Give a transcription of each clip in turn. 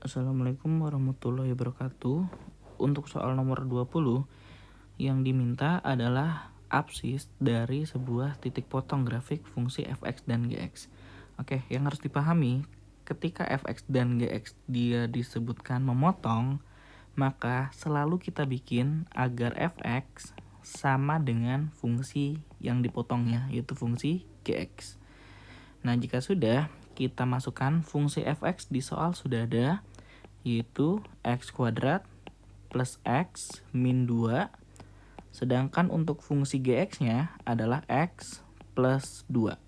Assalamualaikum warahmatullahi wabarakatuh. Untuk soal nomor 20, yang diminta adalah absis dari sebuah titik potong grafik fungsi fx dan gx. Oke, yang harus dipahami, ketika fx dan gx dia disebutkan memotong, maka selalu kita bikin agar fx sama dengan fungsi yang dipotongnya, yaitu fungsi gx. Nah, jika sudah, kita masukkan fungsi fx di soal sudah ada, yaitu x kuadrat plus x min 2. Sedangkan untuk fungsi gx-nya adalah x plus 2.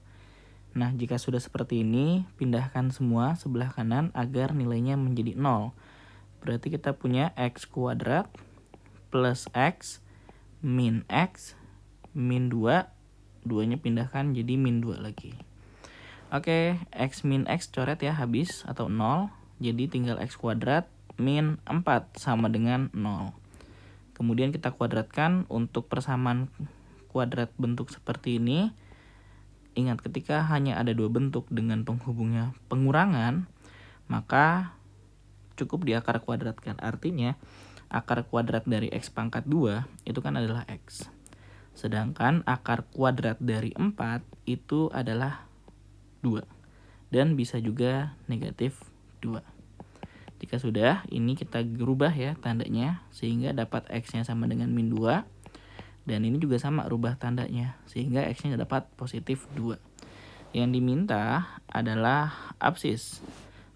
Nah, jika sudah seperti ini, pindahkan semua sebelah kanan agar nilainya menjadi 0. Berarti kita punya x kuadrat plus x min 2. 2-nya pindahkan jadi min 2 lagi. Oke, x min x coret ya, habis atau 0. Jadi tinggal x kuadrat min 4 sama dengan 0. Kemudian kita kuadratkan untuk persamaan kuadrat bentuk seperti ini. Ingat, ketika hanya ada dua bentuk dengan penghubungnya pengurangan, maka cukup di akar kuadratkan. Artinya, akar kuadrat dari x pangkat 2 itu kan adalah x. Sedangkan akar kuadrat dari 4 itu adalah 2. Dan bisa juga negatif 2. Jika sudah, ini kita rubah ya tandanya, sehingga dapat x-nya sama dengan min 2. Dan ini juga sama, rubah tandanya, sehingga x-nya dapat positif 2. Yang diminta adalah absis.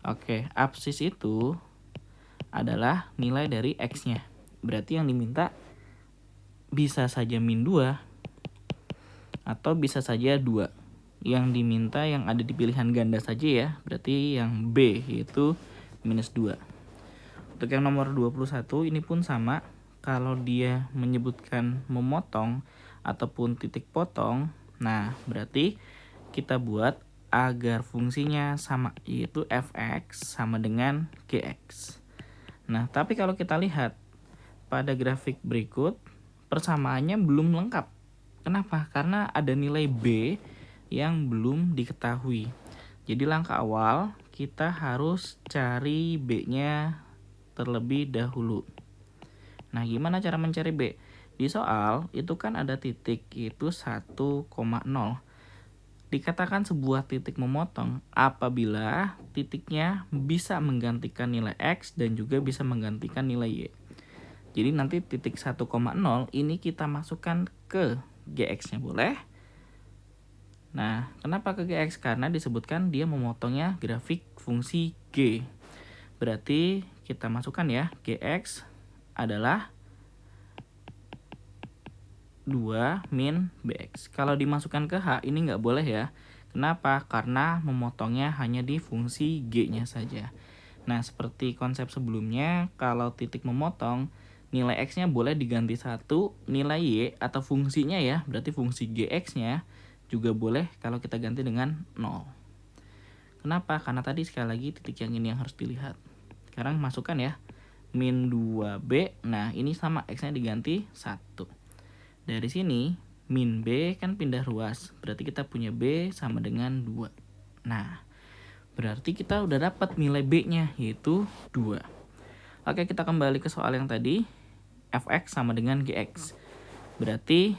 Oke, absis itu adalah nilai dari x-nya. Berarti yang diminta bisa saja min 2, atau bisa saja 2. Yang diminta yang ada di pilihan ganda saja ya, berarti yang B, yaitu minus 2. Untuk yang nomor 21 ini pun sama. Kalau dia menyebutkan memotong ataupun titik potong, nah berarti kita buat agar fungsinya sama, yaitu fx sama dengan gx. Nah, tapi kalau kita lihat pada grafik berikut, persamaannya belum lengkap. Kenapa? Karena ada nilai b yang belum diketahui. Jadi langkah awal kita harus cari b-nya terlebih dahulu. Nah, gimana cara mencari b? Di soal itu kan ada titik, yaitu 1,0. Dikatakan sebuah titik memotong apabila titiknya bisa menggantikan nilai x dan juga bisa menggantikan nilai y. Jadi nanti titik 1,0 ini kita masukkan ke gx-nya boleh. Nah, kenapa ke gx? Karena disebutkan dia memotongnya grafik fungsi g. Berarti kita masukkan ya, gx adalah 2 min bx. Kalau dimasukkan ke h ini nggak boleh ya. Kenapa? Karena memotongnya hanya di fungsi g-nya saja. Nah, seperti konsep sebelumnya, kalau titik memotong, nilai x-nya boleh diganti 1, nilai y atau fungsinya ya, berarti fungsi gx-nya juga boleh kalau kita ganti dengan 0. Kenapa? Karena tadi sekali lagi titik yang ini yang harus dilihat. Sekarang masukkan ya, min 2b, nah ini sama, x-nya diganti 1. Dari sini, min b kan pindah ruas, berarti kita punya b sama dengan 2. Nah, berarti kita udah dapat nilai b-nya, yaitu 2. Oke, kita kembali ke soal yang tadi, fx sama dengan gx. Berarti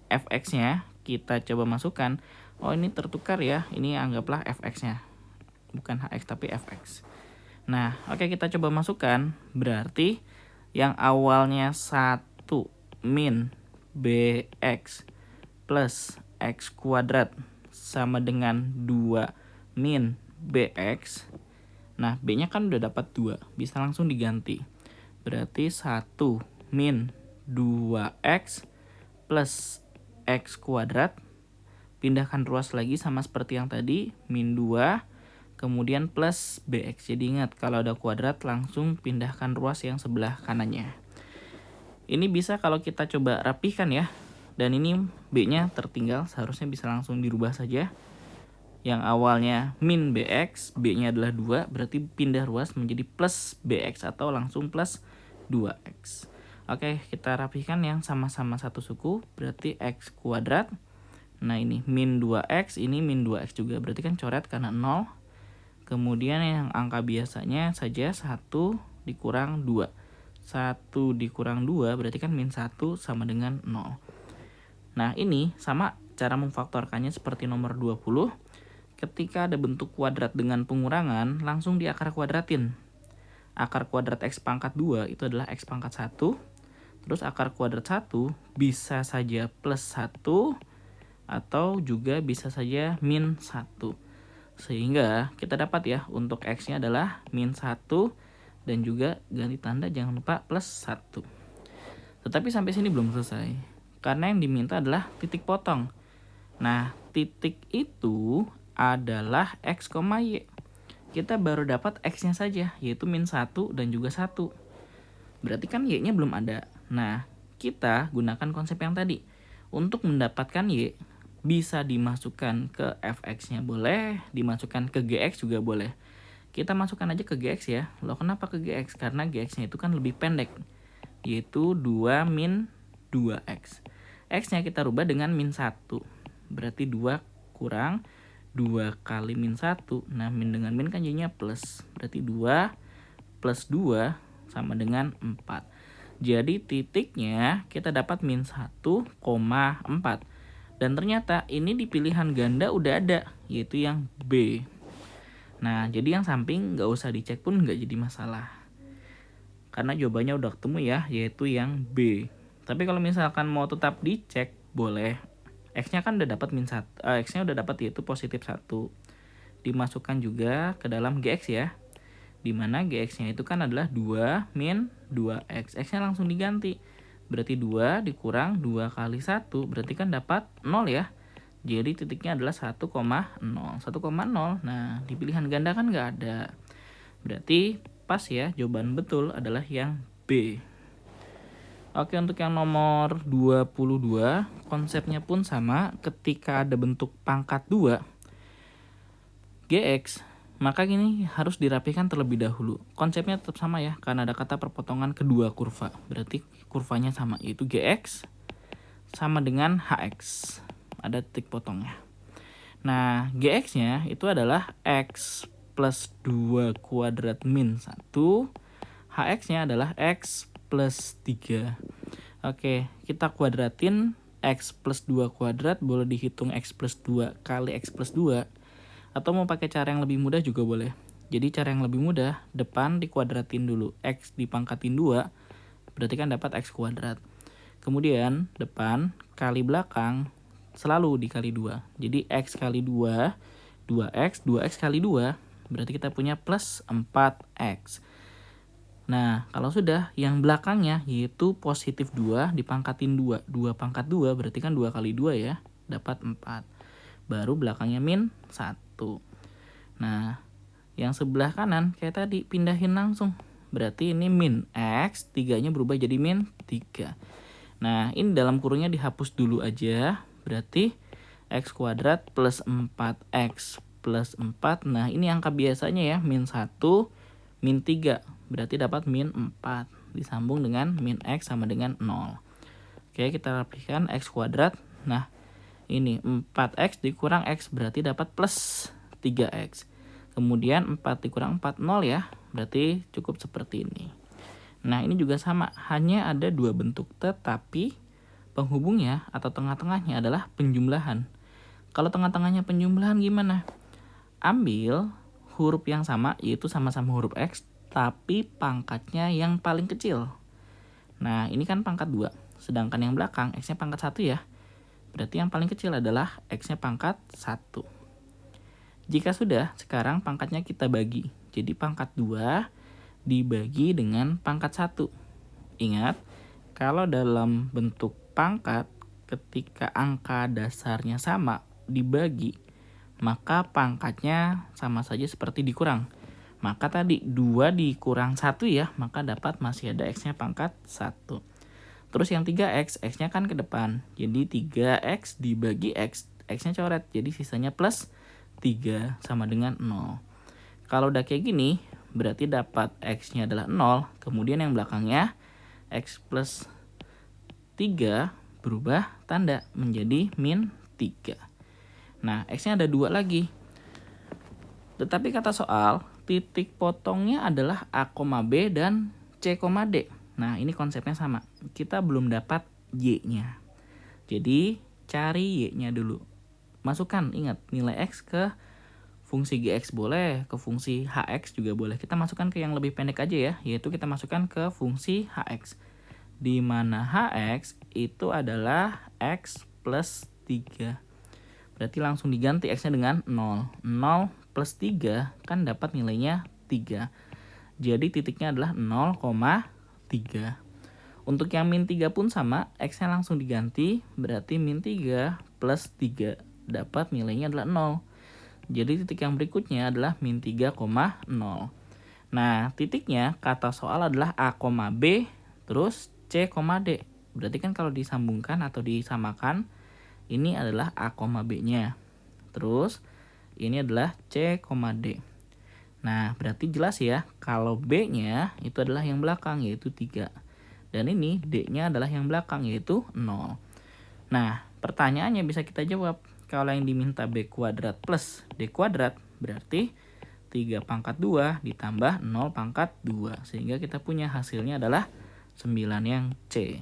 fx-nya kita coba masukkan, oh ini tertukar ya, ini anggaplah fx-nya. Bukan hx tapi fx. Nah, oke, kita coba masukkan. Berarti yang awalnya 1 min bx plus x kuadrat sama dengan 2 min bx. Nah, b-nya kan udah dapat 2, bisa langsung diganti. Berarti 1 min 2x plus x kuadrat. Pindahkan ruas lagi sama seperti yang tadi, min 2. Kemudian plus bx. Jadi ingat, kalau ada kuadrat langsung pindahkan ruas yang sebelah kanannya. Ini bisa kalau kita coba rapihkan ya. Dan ini b-nya tertinggal, seharusnya bisa langsung dirubah saja. Yang awalnya min bx, b-nya adalah 2, berarti pindah ruas menjadi plus bx atau langsung plus 2x. Oke, kita rapihkan yang sama-sama satu suku, berarti x kuadrat. Nah, ini min 2x, ini min 2x juga, berarti kan coret karena 0. Kemudian yang angka biasanya saja 1 dikurang 2. 1 dikurang 2 berarti kan min 1 sama dengan 0. Nah ini sama cara memfaktorkannya seperti nomor 20. Ketika ada bentuk kuadrat dengan pengurangan, langsung diakar kuadratin. Akar kuadrat X pangkat 2 itu adalah X pangkat 1. Terus akar kuadrat 1 bisa saja plus 1 atau juga bisa saja min 1. Sehingga kita dapat ya untuk X-nya adalah min 1 dan juga ganti tanda jangan lupa plus 1. Tetapi sampai sini belum selesai. Karena yang diminta adalah titik potong. Nah, titik itu adalah X, Y. Kita baru dapat X-nya saja, yaitu min 1 dan juga 1. Berarti kan Y-nya belum ada. Nah, kita gunakan konsep yang tadi. Untuk mendapatkan Y, bisa dimasukkan ke fx-nya boleh, dimasukkan ke gx juga boleh. Kita masukkan aja ke gx ya. Loh kenapa ke gx? Karena gx-nya itu kan lebih pendek, yaitu 2 min 2x. X-nya kita rubah dengan min 1. Berarti 2 kurang 2 kali min 1. Nah, min dengan min kan jadinya plus. Berarti 2 plus 2 sama dengan 4. Jadi titiknya kita dapat min 1,4. Dan ternyata ini di pilihan ganda udah ada, yaitu yang B. Nah, jadi yang samping nggak usah dicek pun nggak jadi masalah. Karena jawabannya udah ketemu ya, yaitu yang B. Tapi kalau misalkan mau tetap dicek, boleh. X-nya kan udah dapat min 1, X-nya udah dapat yaitu positif 1. Dimasukkan juga ke dalam GX ya. Dimana GX-nya itu kan adalah 2 min 2X. X-nya langsung diganti. Berarti 2 dikurang 2 kali 1, berarti kan dapat 0 ya. Jadi titiknya adalah 1,0. 1,0. Nah, di pilihan ganda kan nggak ada. Berarti pas ya, jawaban betul adalah yang B. Oke, untuk yang nomor 22, konsepnya pun sama. Ketika ada bentuk pangkat 2, GX, maka ini harus dirapikan terlebih dahulu. Konsepnya tetap sama ya, karena ada kata perpotongan kedua kurva. Berarti kurvanya sama, yaitu GX sama dengan HX. Ada titik potongnya. Nah, GX-nya itu adalah X plus 2 kuadrat min 1. HX-nya adalah X plus 3. Oke, kita kuadratin. X plus 2 kuadrat boleh dihitung X plus 2 kali X plus 2. Atau mau pakai cara yang lebih mudah juga boleh. Jadi cara yang lebih mudah, depan dikuadratin dulu. X dipangkatin 2, berarti kan dapat X kuadrat. Kemudian depan kali belakang selalu dikali 2. Jadi X kali 2, 2X, 2X kali 2, berarti kita punya plus 4X. Nah, kalau sudah, yang belakangnya yaitu positif 2 dipangkatin 2. 2 pangkat 2 berarti kan 2 kali 2 ya, dapat 4. Baru belakangnya min 1. Nah, yang sebelah kanan kayak tadi pindahin langsung. Berarti ini min X, 3-nya berubah jadi min 3. Nah, ini dalam kurungnya dihapus dulu aja. Berarti X kuadrat plus 4X plus 4. Nah, ini angka biasanya ya, min 1, min 3. Berarti dapat min 4. Disambung dengan min X sama dengan 0. Oke, kita rapikan X kuadrat. Nah, ini 4X dikurang X berarti dapat plus 3X. Kemudian 4 dikurang 4, 0 ya. Berarti cukup seperti ini. Nah, ini juga sama. Hanya ada 2 bentuk. Tetapi penghubungnya atau tengah-tengahnya adalah penjumlahan. Kalau tengah-tengahnya penjumlahan gimana? Ambil huruf yang sama, yaitu sama-sama huruf X. Tapi pangkatnya yang paling kecil. Nah, ini kan pangkat 2. Sedangkan yang belakang X-nya pangkat 1 ya. Berarti yang paling kecil adalah X-nya pangkat 1. Jika sudah, sekarang pangkatnya kita bagi. Jadi pangkat 2 dibagi dengan pangkat 1. Ingat, kalau dalam bentuk pangkat, ketika angka dasarnya sama dibagi, maka pangkatnya sama saja seperti dikurang. Maka tadi 2 dikurang 1 ya, maka dapat masih ada X-nya pangkat 1. Terus yang 3X, X-nya kan ke depan. Jadi 3X dibagi X, X-nya coret. Jadi sisanya plus 3 sama dengan 0. Kalau udah kayak gini, berarti dapat X-nya adalah 0. Kemudian yang belakangnya, X plus 3 berubah tanda menjadi min 3. Nah, X-nya ada 2 lagi. Tetapi kata soal, titik potongnya adalah A, B dan C, D. Nah, ini konsepnya sama. Kita belum dapat Y-nya. Jadi, cari Y-nya dulu. Masukkan, ingat, nilai X ke fungsi GX boleh, ke fungsi HX juga boleh. Kita masukkan ke yang lebih pendek aja ya, yaitu kita masukkan ke fungsi HX. Di mana HX itu adalah X plus 3. Berarti langsung diganti X-nya dengan 0. 0 plus 3 kan dapat nilainya 3. Jadi titiknya adalah 0,3. Untuk yang min 3 pun sama, X-nya langsung diganti. Berarti min 3 plus 3 dapat nilainya adalah 0. Jadi titik yang berikutnya adalah min 3,0. Nah, titiknya kata soal adalah A, B, terus C, D. Berarti kan kalau disambungkan atau disamakan, ini adalah A, B-nya. Terus, ini adalah C, D. Nah, berarti jelas ya, kalau B-nya itu adalah yang belakang, yaitu 3. Dan ini D-nya adalah yang belakang, yaitu 0. Nah, pertanyaannya bisa kita jawab. Kalau yang diminta B kuadrat plus D kuadrat, berarti 3 pangkat 2 ditambah 0 pangkat 2. Sehingga kita punya hasilnya adalah 9 yang C.